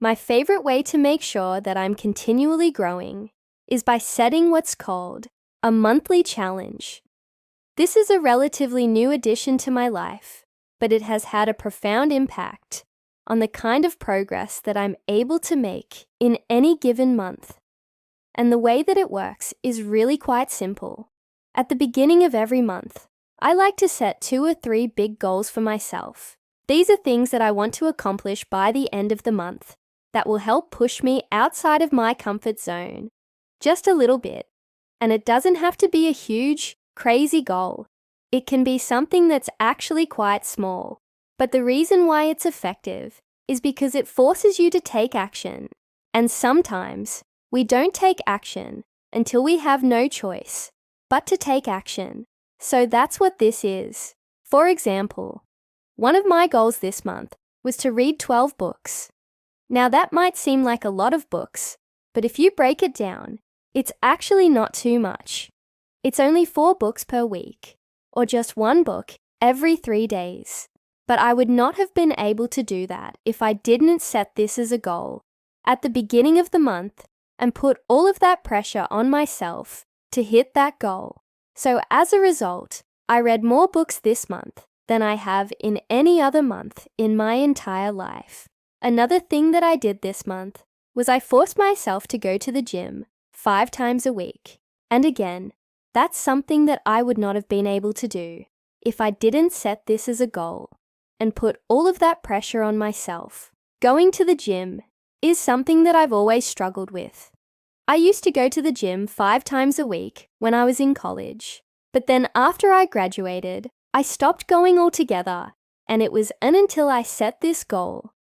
My favorite way to make sure that I'm continually growing is by setting what's called a monthly challenge. This is a relatively new addition to my life, but it has had a profound impact on the kind of progress that I'm able to make in any given month. And the way that it works is really quite simple. At the beginning of every month, I like to set 2 or 3 big goals for myself. These are things that I want to accomplish by the end of the month that will help push me outside of my comfort zone just a little bit. And it doesn't have to be a huge, crazy goal. It can be something that's actually quite small. But the reason why it's effective is because it forces you to take action. And sometimes we don't take action until we have no choice but to take action. So that's what this is. For example, one of my goals this month was to read 12 books. Now that might seem like a lot of books, but if you break it down, it's actually not too much. It's only 4 books per week, or just 1 book every 3 days. But I would not have been able to do that if I didn't set this as a goal at the beginning of the month and put all of that pressure on myself to hit that goal. So as a result, I read more books this month than I have in any other month in my entire life. Another thing that I did this month was I forced myself to go to the gym 5 times a week. And again, that's something that I would not have been able to do if I didn't set this as a goal and put all of that pressure on myself. Going to the gym is something that I've always struggled with. I used to go to the gym 5 times a week when I was in college, but then after I graduated, I stopped going altogether, and it was until I set this goal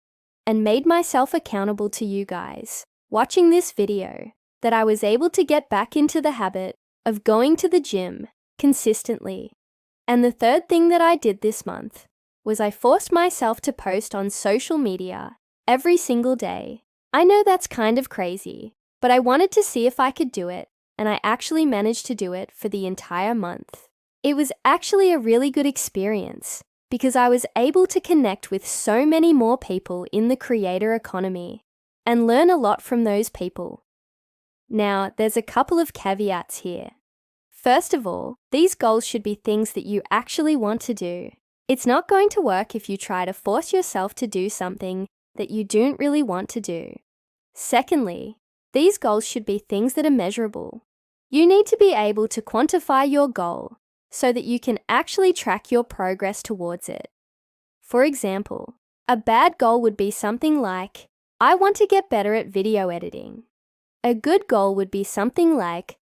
and made myself accountable to you guys watching this video that I was able to get back into the habit of going to the gym consistently. And the third thing that I did this month was I forced myself to post on social media every single day. I know that's kind of crazy, but I wanted to see if I could do it, and I actually managed to do it for the entire month. It was actually a really good experience because I was able to connect with so many more people in the creator economy and learn a lot from those people. Now, there's a couple of caveats here. First of all, these goals should be things that you actually want to do. It's not going to work if you try to force yourself to do something that you don't really want to do. Secondly, these goals should be things that are measurable. You need to be able to quantify your goal so that you can actually track your progress towards it. For example, a bad goal would be something like, I want to get better at video editing. A good goal would be something like,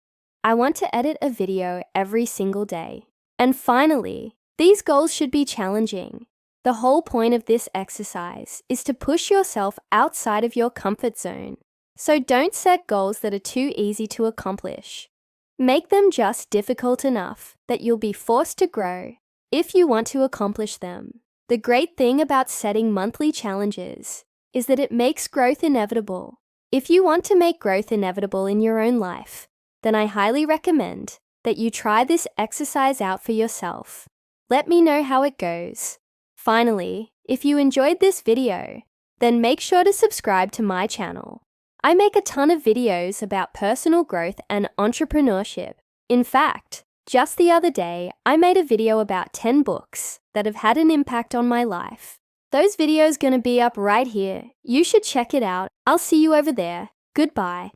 I want to edit a video every single day. And finally, these goals should be challenging. The whole point of this exercise is to push yourself outside of your comfort zone. So don't set goals that are too easy to accomplish. Make them just difficult enough that you'll be forced to grow if you want to accomplish them. The great thing about setting monthly challenges is that it makes growth inevitable. If you want to make growth inevitable in your own life, then I highly recommend that you try this exercise out for yourself. Let me know how it goes. Finally, if you enjoyed this video, then make sure to subscribe to my channel. I make a ton of videos about personal growth and entrepreneurship. In fact, just the other day, I made a video about 10 books that have had an impact on my life. Those videos gonna be up right here. You should check it out. I'll see you over there. Goodbye.